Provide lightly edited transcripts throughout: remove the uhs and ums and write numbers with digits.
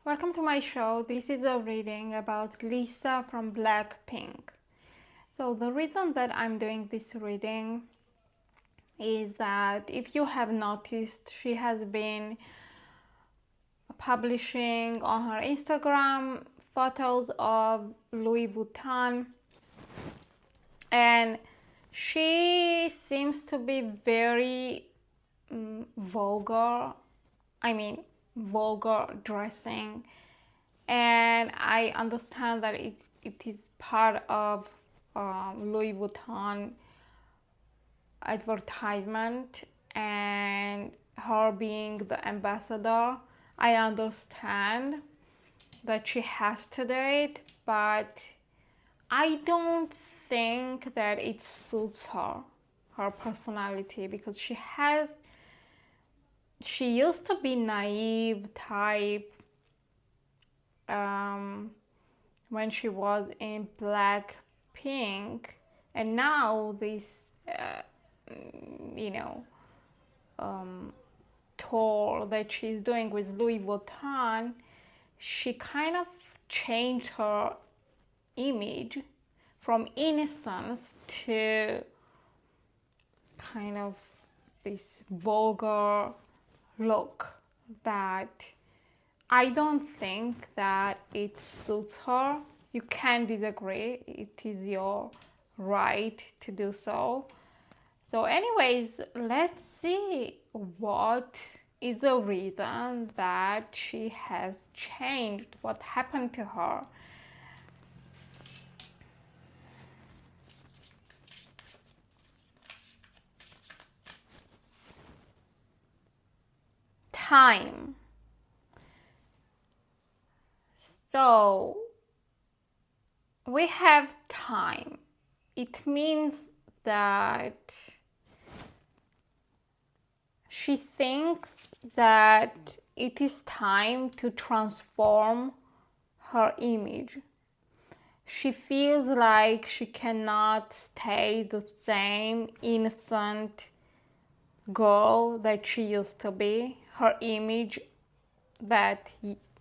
Welcome to my show. This is a reading about Lisa from Blackpink. So the reason that I'm doing this reading is that if you have noticed, she has been publishing on her Instagram photos of Louis Vuitton, and she seems to be very vulgar dressing, and I understand that it is part of Louis Vuitton advertisement and her being the ambassador. I understand that she has to do it, but I don't think that it suits her personality, because she used to be naive type when she was in Blackpink, and now this tour that she's doing with Louis Vuitton, she kind of changed her image from innocence to kind of this vulgar look that I don't think that it suits her. You can disagree, it is your right to do so. So anyways, let's see what is the reason that she has changed, what happened to her. Time. So we have time. It means that she thinks that it is time to transform her image. She feels like she cannot stay the same innocent girl that she used to be, her image that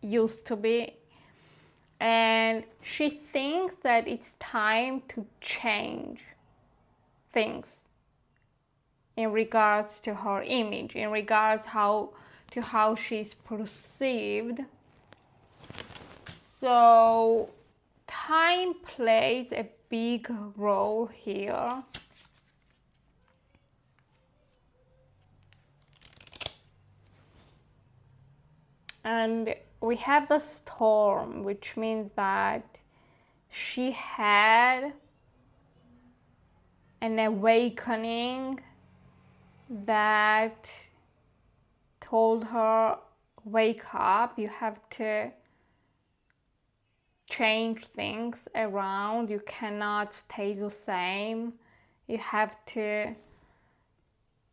used to be, and she thinks that it's time to change things in regards to her image, in regards to how she's perceived. So time plays a big role here. And we have the storm, which means that she had an awakening that told her, wake up, you have to change things around, you cannot stay the same, you have to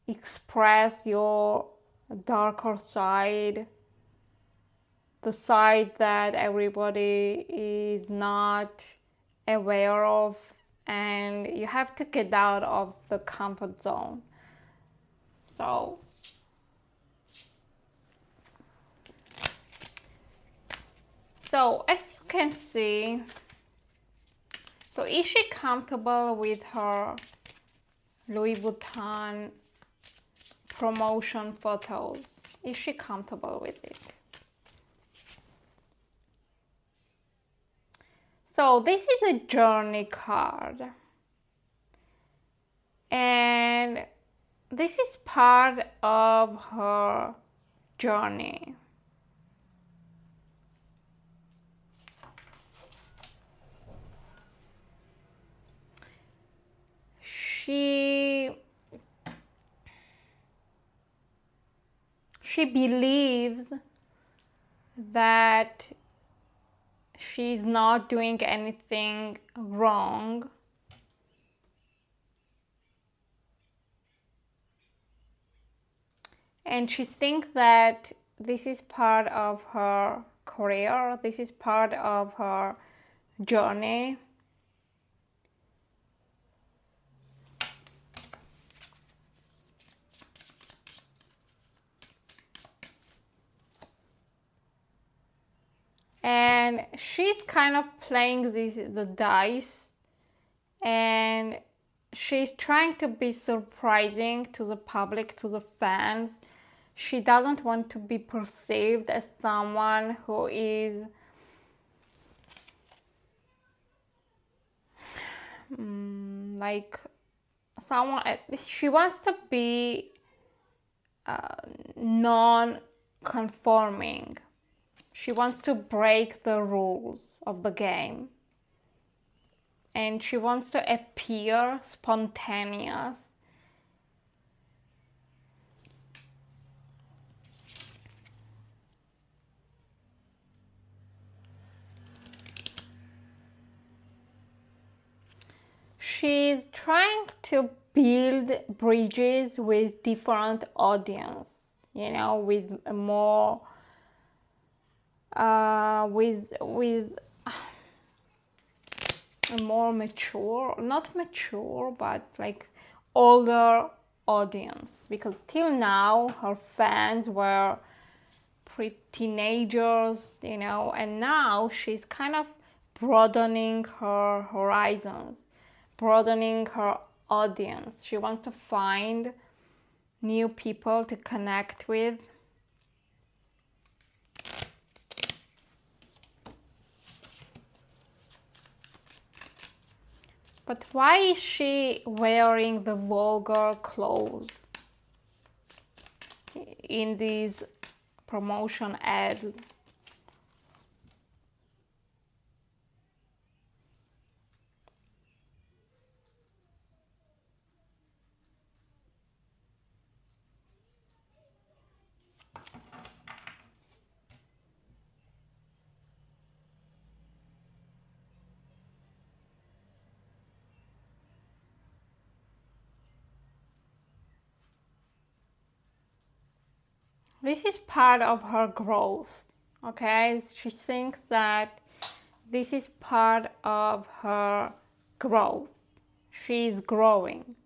express your darker side, the side that everybody is not aware of, and you have to get out of the comfort zone. So as you can see, so is she comfortable with her Louis Vuitton promotion photos? Is she comfortable with it? So this is a journey card, and this is part of her journey. She believes that she's not doing anything wrong, and she thinks that this is part of her career, this is part of her journey. and she's kind of playing the dice, and she's trying to be surprising to the public, to the fans. She doesn't want to be perceived as someone who is like someone. She wants to be non-conforming. She wants to break the rules of the game, and she wants to appear spontaneous. She's trying to build bridges with different audience, you know, with a more with a more mature, not mature, but like older audience, because till now her fans were teenagers, you know, and now she's kind of broadening her horizons, broadening her audience. She wants to find new people to connect with. But why is she wearing the vulgar clothes in these promotion ads? This is part of her growth, okay? She thinks that this is part of her growth. She's growing.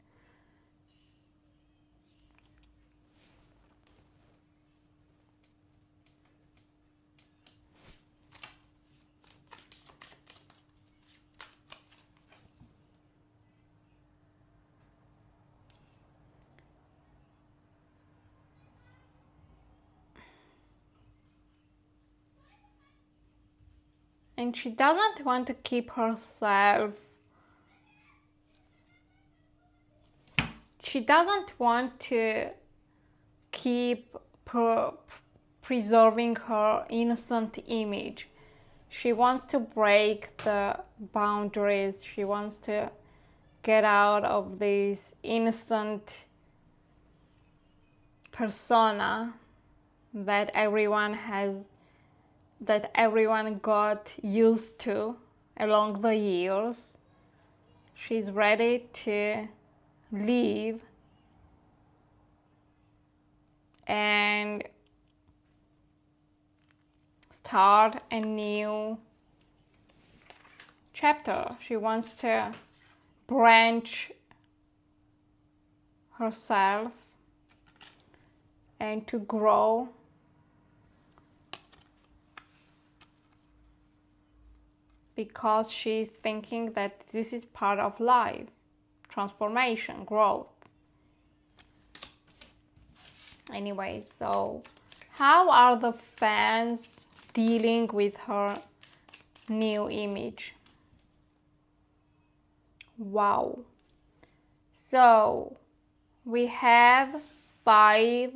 And she doesn't want to keep herself, she doesn't want to keep preserving her innocent image. She wants to break the boundaries. She wants to get out of this innocent persona that everyone got used to along the years. She's ready to leave and start a new chapter. She wants to branch herself and to grow because she's thinking that this is part of life, transformation, growth. Anyway, so how are the fans dealing with her new image? Wow. So we have 5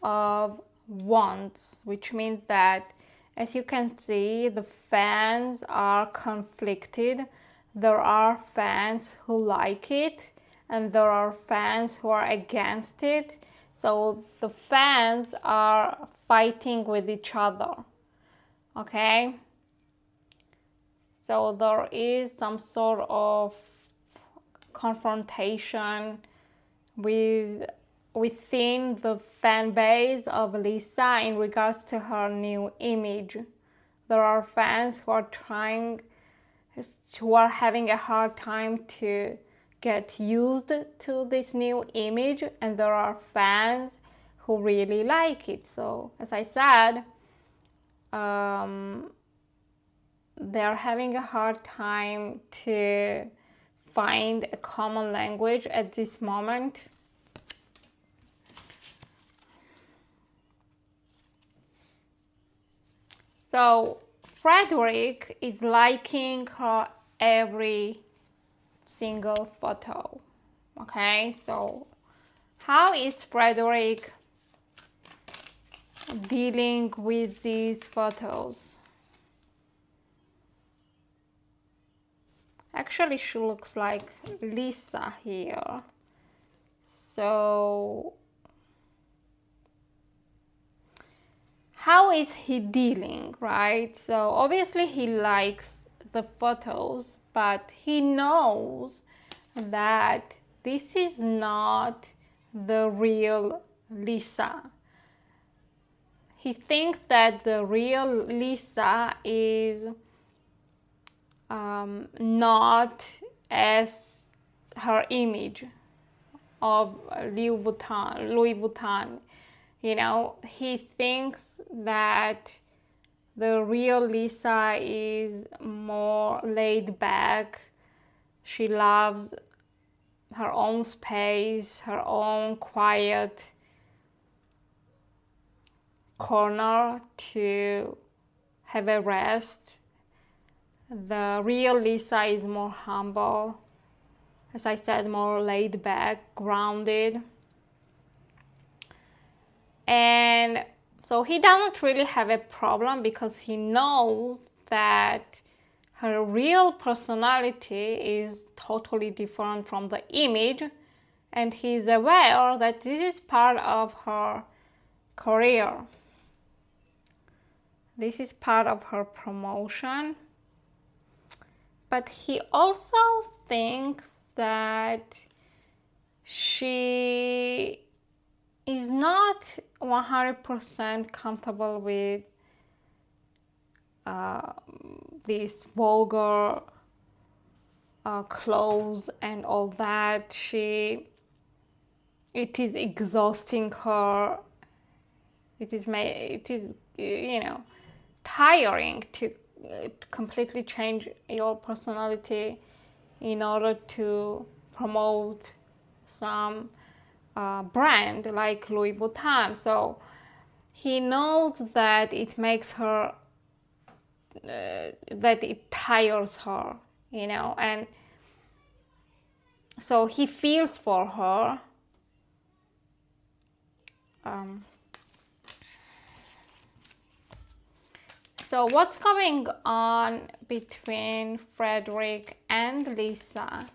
of Wands, which means that, as you can see, the fans are conflicted. There are fans who like it, and there are fans who are against it. So the fans are fighting with each other, okay? So there is some sort of confrontation within the fan base of Lisa in regards to her new image. There are fans who are having a hard time to get used to this new image, and there are fans who really like it. So as I said, they're having a hard time to find a common language at this moment. So Frederic is liking her every single photo. Okay, so how is Frederic dealing with these photos? Actually, she looks like Lisa here. So how is he dealing, right? So obviously he likes the photos, but he knows that this is not the real Lisa. He thinks that the real Lisa is not as her image of Louis Vuitton. You know, he thinks that the real Lisa is more laid back. She loves her own space, her own quiet corner to have a rest. The real Lisa is more humble, as I said, more laid back, grounded. And so he doesn't really have a problem because he knows that her real personality is totally different from the image, and he's aware that this is part of her career. This is part of her promotion. But he also thinks that she is not 100% comfortable with these vulgar clothes and all that. It is exhausting her. It is tiring to completely change your personality in order to promote some brand like Louis Vuitton. So he knows that it makes her, that it tires her, and so he feels for her. So what's going on between Frederic and Lisa?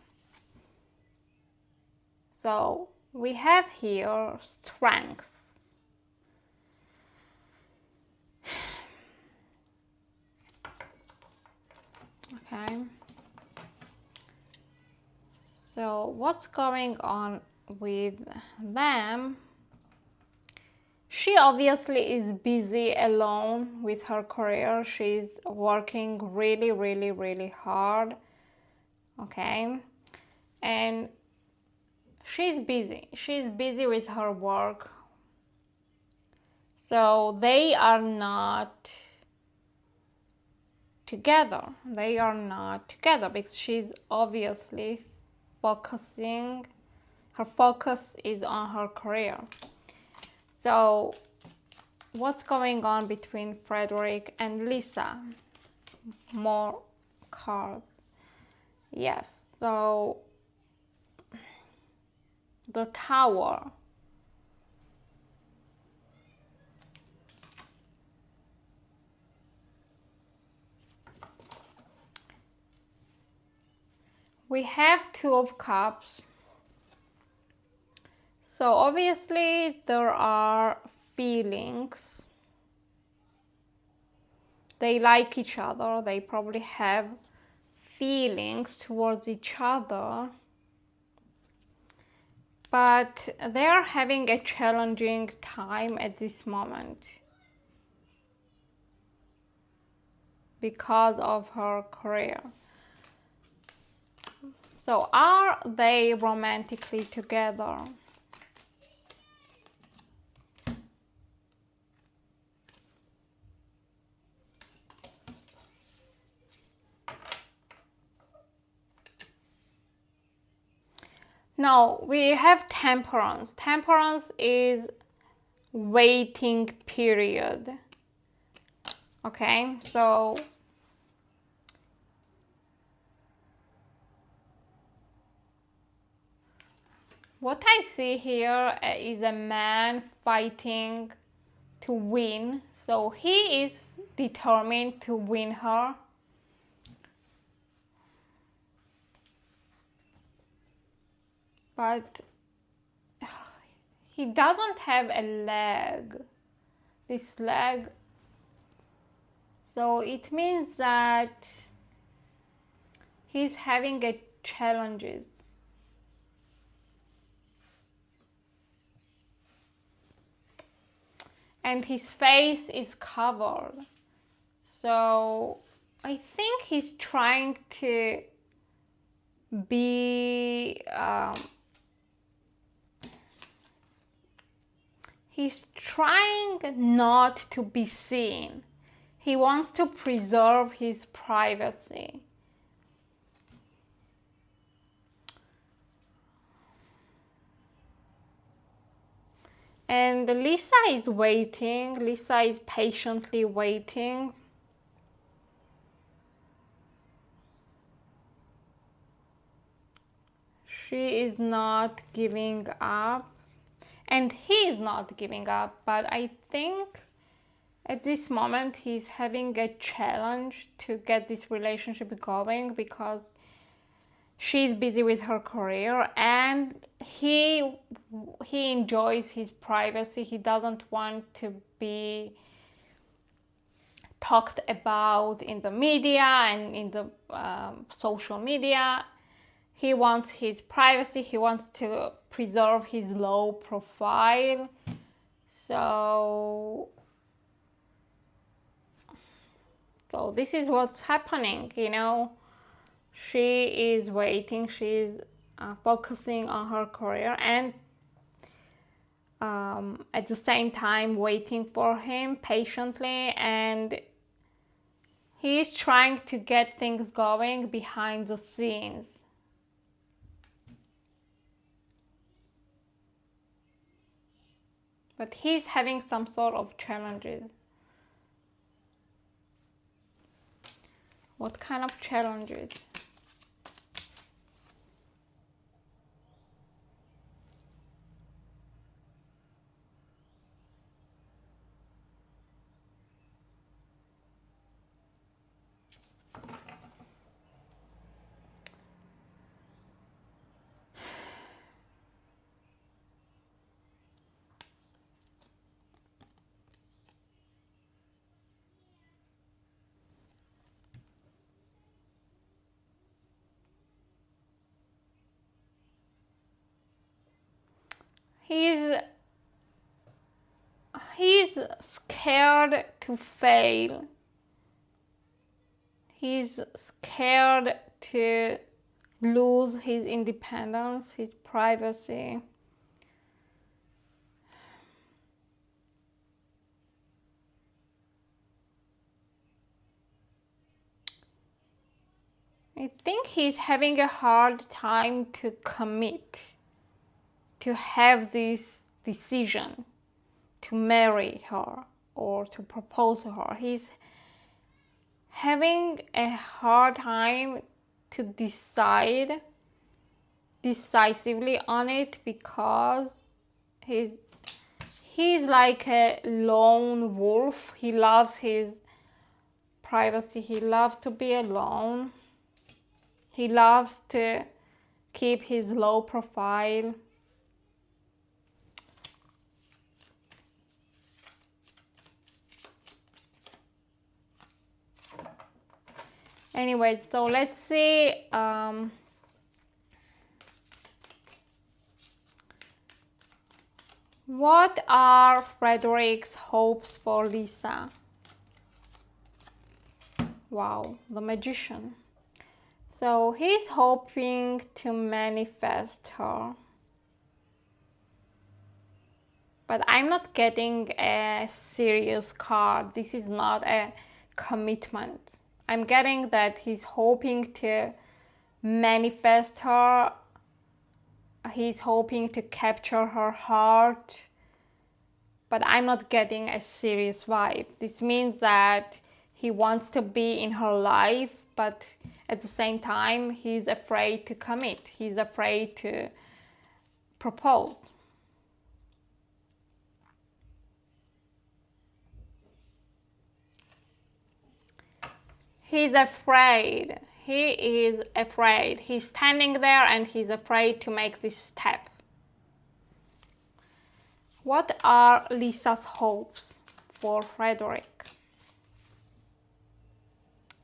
So we have here strengths. Okay. So what's going on with them? She obviously is busy alone with her career. She's working really, really, really hard. Okay. And she's busy. She's busy with her work. So they are not together. They are not together because she's obviously focusing. Her focus is on her career. So what's going on between Frederic and Lisa? More cards. Yes. So the Tower. We have Two of Cups. So obviously there are feelings. They like each other. They probably have feelings towards each other. But they are having a challenging time at this moment because of her career. So are they romantically together? No, we have temperance. Temperance is waiting period. Okay, so what I see here is a man fighting to win. So he is determined to win her. But he doesn't have a leg. This leg. So it means that he's having a challenges. And his face is covered. So I think he's trying to be he's trying not to be seen. He wants to preserve his privacy. And Lisa is waiting. Lisa is patiently waiting. She is not giving up. And he is not giving up. But I think at this moment he's having a challenge to get this relationship going because she's busy with her career and he enjoys his privacy. He doesn't want to be talked about in the media and in the social media. He wants his privacy. He wants to preserve his low profile. So this is what's happening, you know. She is waiting. She's focusing on her career and at the same time waiting for him patiently, and he's trying to get things going behind the scenes. But he's having some sort of challenges. What kind of challenges? He's scared to fail. He's scared to lose his independence, his privacy. I think he's having a hard time to commit, to have this decision to marry her or to propose to her. He's having a hard time to decide decisively on it because he's like a lone wolf. He loves his privacy. He loves to be alone. He loves to keep his low profile. Anyways, so let's see what are Frederic's hopes for Lisa? Wow, the Magician. So he's hoping to manifest her. But I'm not getting a serious card. This is not a commitment. I'm getting that he's hoping to manifest her he's hoping to capture her heart, but I'm not getting a serious vibe. This means that he wants to be in her life, but at the same time, he's afraid to commit. He's afraid to propose. He's afraid. He is afraid. He's standing there and he's afraid to make this step. What are Lisa's hopes for Frederic?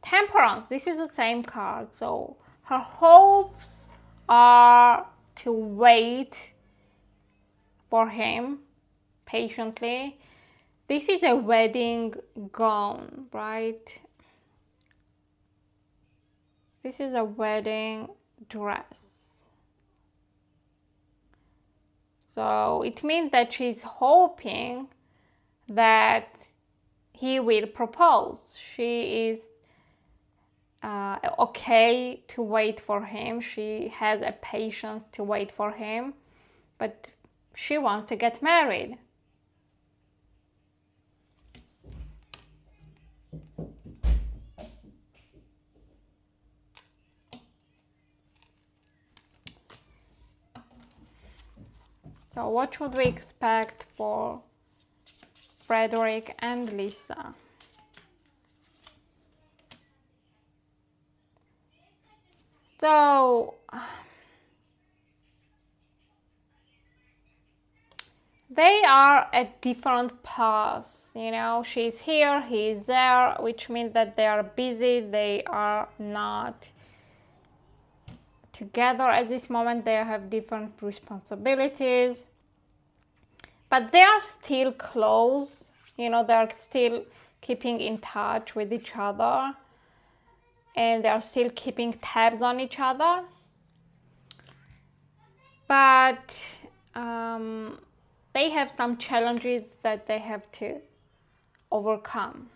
Temperance. This is the same card. So her hopes are to wait for him patiently. This is a wedding gown, right? This is a wedding dress. So it means that she's hoping that he will propose. She is okay to wait for him. She has a patience to wait for him, but she wants to get married. So what should we expect for Frederic and Lisa? So they are at different paths, you know, she's here, he's there, which means that they are busy, they are not together at this moment, they have different responsibilities, but they are still close, you know, they are still keeping in touch with each other, and they are still keeping tabs on each other, but they have some challenges that they have to overcome.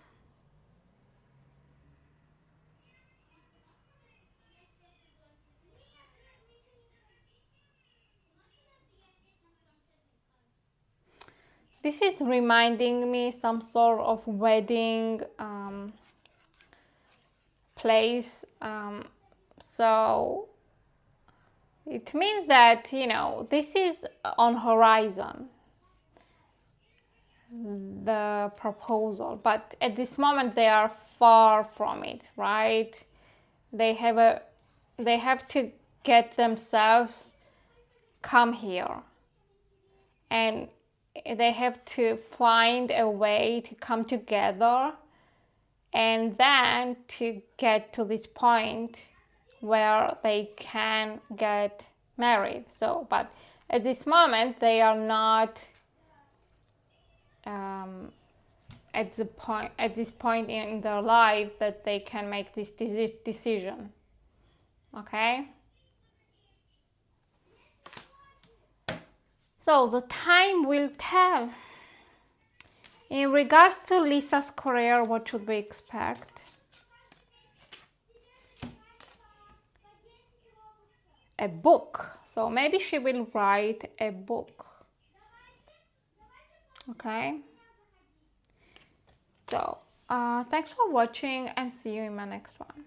This is reminding me some sort of wedding place. So it means that, you know, this is on horizon, the proposal, but at this moment they are far from it, right? They have to get themselves come here, and they have to find a way to come together and then to get to this point where they can get married. So, but at this moment they are not at this point in their life that they can make this decision. Okay, so the time will tell. In regards to Lisa's career, what should we expect? A book. So maybe she will write a book. Okay. So thanks for watching and see you in my next one.